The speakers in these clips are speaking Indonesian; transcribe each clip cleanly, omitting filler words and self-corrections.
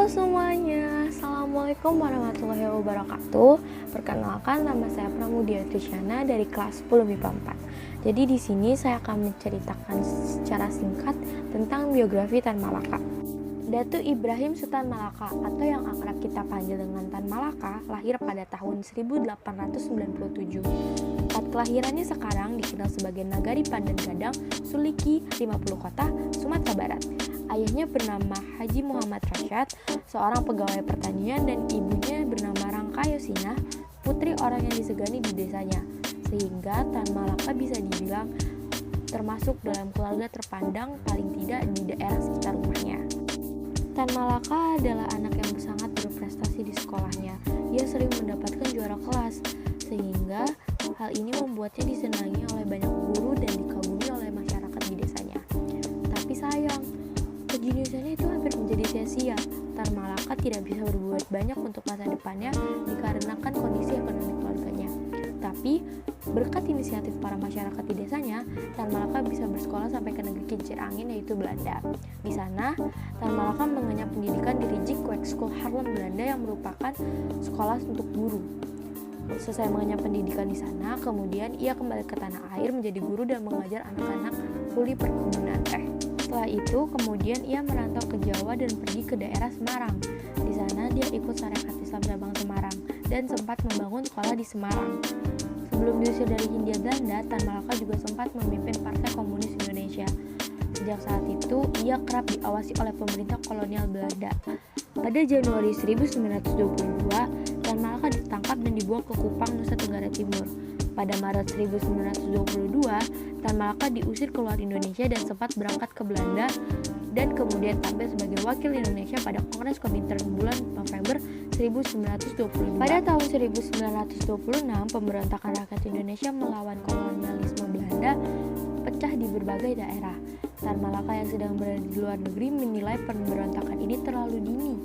Halo semuanya, Assalamualaikum warahmatullahi wabarakatuh. Perkenalkan, nama saya Pramudia Trisyana dari kelas 10 MIPA 4. Jadi di sini saya akan menceritakan secara singkat tentang biografi Tan Malaka. Datuk Ibrahim Sutan Malaka atau yang akrab kita panggil dengan Tan Malaka lahir pada tahun 1897. Tempat kelahirannya sekarang dikenal sebagai Nagari Pandan Gadang, Suliki, 50 Kota, Sumatera Barat. Ayahnya bernama Haji Muhammad Rasyad, seorang pegawai pertanian, dan ibunya bernama Rangka Yosinah, putri orang yang disegani di desanya. Sehingga Tan Malaka bisa dibilang termasuk dalam keluarga terpandang paling tidak di daerah sekitar rumahnya. Tan Malaka adalah anak yang sangat berprestasi di sekolahnya. Ia sering mendapatkan juara kelas, sehingga hal ini membuatnya disenangi oleh banyak guru dan dikagumi oleh masyarakat di desanya. Tapi sayang, kejeniusannya itu hampir menjadi sia-sia. Tan Malaka tidak bisa berbuat banyak untuk masa depannya dikarenakan kondisi ekonomi keluarganya. Tapi berkat inisiatif para masyarakat di desanya, Tan Malaka bisa bersekolah sampai ke negeri kincir angin, yaitu Belanda. Di sana, Tan Malaka mengenyam pendidikan di Rijik School Haarlem, Belanda, yang merupakan sekolah untuk guru. Selesai mengenyam pendidikan di sana, kemudian ia kembali ke tanah air menjadi guru dan mengajar anak-anak kuli perkebunan teh. Setelah itu, kemudian ia merantau ke Jawa dan pergi ke daerah Semarang. Di sana dia ikut Sarekat Islam Cabang Semarang dan sempat membangun sekolah di Semarang. Sebelum diusir dari Hindia Belanda, Tan Malaka juga sempat memimpin Partai Komunis Indonesia. Sejak saat itu, ia kerap diawasi oleh pemerintah kolonial Belanda. Pada Januari 1922, Tan Malaka ditangkap dan dibuang ke Kupang, Nusa Tenggara Timur. Pada Maret 1922, Tan Malaka diusir keluar Indonesia dan sempat berangkat ke Belanda dan kemudian tampil sebagai wakil Indonesia pada Kongres Komintern bulan November 1922. Pada tahun 1926, pemberontakan rakyat Indonesia melawan kolonialisme Belanda pecah di berbagai daerah. Tan Malaka yang sedang berada di luar negeri menilai pemberontakan ini terlalu dini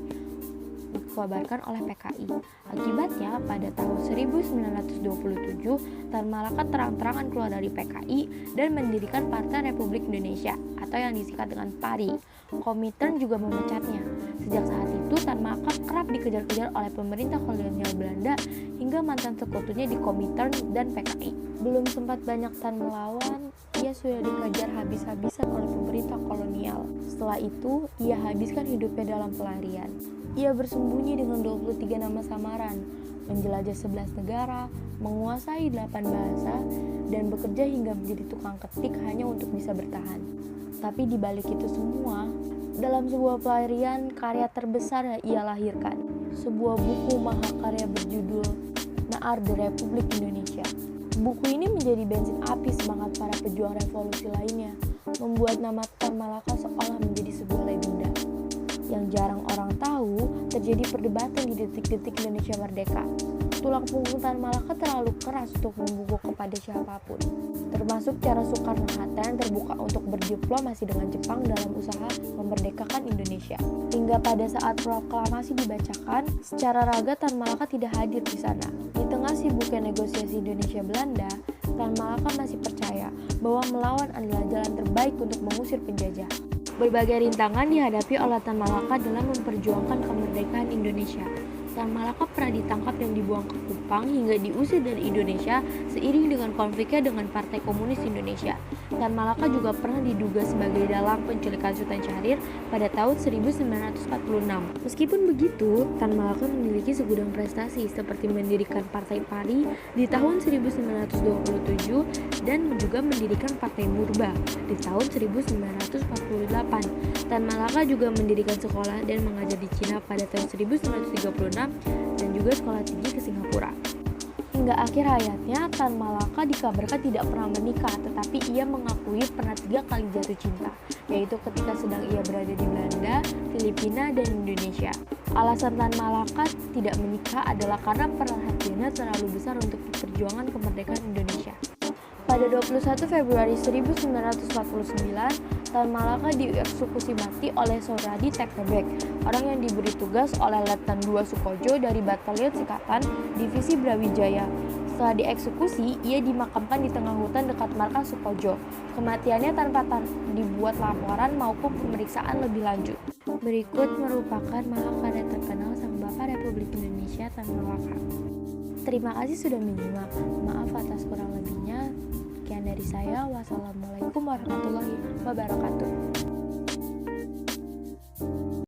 dikabarkan oleh PKI. Akibatnya, pada tahun 1927, Tan Malaka terang-terangan keluar dari PKI dan mendirikan Partai Republik Indonesia atau yang disingkat dengan PARI. Komintern juga memecatnya. Sejak saat itu, Tan Malaka kerap dikejar-kejar oleh pemerintah kolonial Belanda hingga mantan sekutunya di Komintern dan PKI. Belum sempat banyak Tan melawan, ia sudah dikejar habis-habisan oleh pemerintah kolonial. Setelah itu, ia habiskan hidupnya dalam pelarian. Ia bersembunyi dengan 23 nama samaran, menjelajah 11 negara, menguasai 8 bahasa, dan bekerja hingga menjadi tukang ketik hanya untuk bisa bertahan. Tapi di balik itu semua, dalam sebuah pelarian, karya terbesar yang ia lahirkan, sebuah buku mahakarya berjudul Naar-The Republik Indonesia. Buku ini menjadi bensin api semangat para pejuang revolusi lainnya, membuat nama Tan Malaka seolah menjadi sebuah legenda. Yang jarang orang tahu, terjadi perdebatan di detik-detik Indonesia merdeka. Tulang punggung Tan Malaka terlalu keras untuk membungkuk kepada siapapun, termasuk cara Soekarno-Hatta yang terbuka untuk berdiplomasi dengan Jepang dalam usaha memerdekakan Indonesia. Hingga pada saat proklamasi dibacakan, secara raga Tan Malaka tidak hadir di sana. Di tengah sibuknya negosiasi Indonesia-Belanda, Tan Malaka masih percaya bahwa melawan adalah jalan terbaik untuk mengusir penjajah. Berbagai rintangan dihadapi oleh Tan Malaka dalam memperjuangkan kemerdekaan Indonesia. Tan Malaka pernah ditangkap dan dibuang ke Kupang hingga diusir dari Indonesia seiring dengan konfliknya dengan Partai Komunis Indonesia. Tan Malaka juga pernah diduga sebagai dalang penculikan Sultan Syahrir pada tahun 1946. Meskipun begitu, Tan Malaka memiliki segudang prestasi seperti mendirikan Partai PARI di tahun 1927 dan juga mendirikan Partai Murba di tahun 1948. Tan Malaka juga mendirikan sekolah dan mengajar di Cina pada tahun 1936 dan juga sekolah tinggi ke Singapura. Hingga akhir hayatnya, Tan Malaka dikabarkan tidak pernah menikah, tetapi ia mengakui pernah 3 kali jatuh cinta, yaitu ketika sedang ia berada di Belanda, Filipina, dan Indonesia. Alasan Tan Malaka tidak menikah adalah karena perhatiannya terlalu besar untuk perjuangan kemerdekaan Indonesia. Pada 21 Februari 1949, Tan Malaka dieksekusi mati oleh Soeradi Tekkebek, orang yang diberi tugas oleh Letnan II Sukojo dari Batalion Sikatan Divisi Brawijaya. Setelah dieksekusi, ia dimakamkan di tengah hutan dekat markas Sukojo. Kematiannya tanpa dibuat laporan maupun pemeriksaan lebih lanjut. Berikut merupakan mahakarya terkenal Sang Bapak Republik Indonesia Tan Malaka. Terima kasih sudah menyimak. Maaf atas kurang lebihnya. Sekian dari saya. Wassalamualaikum warahmatullahi wabarakatuh.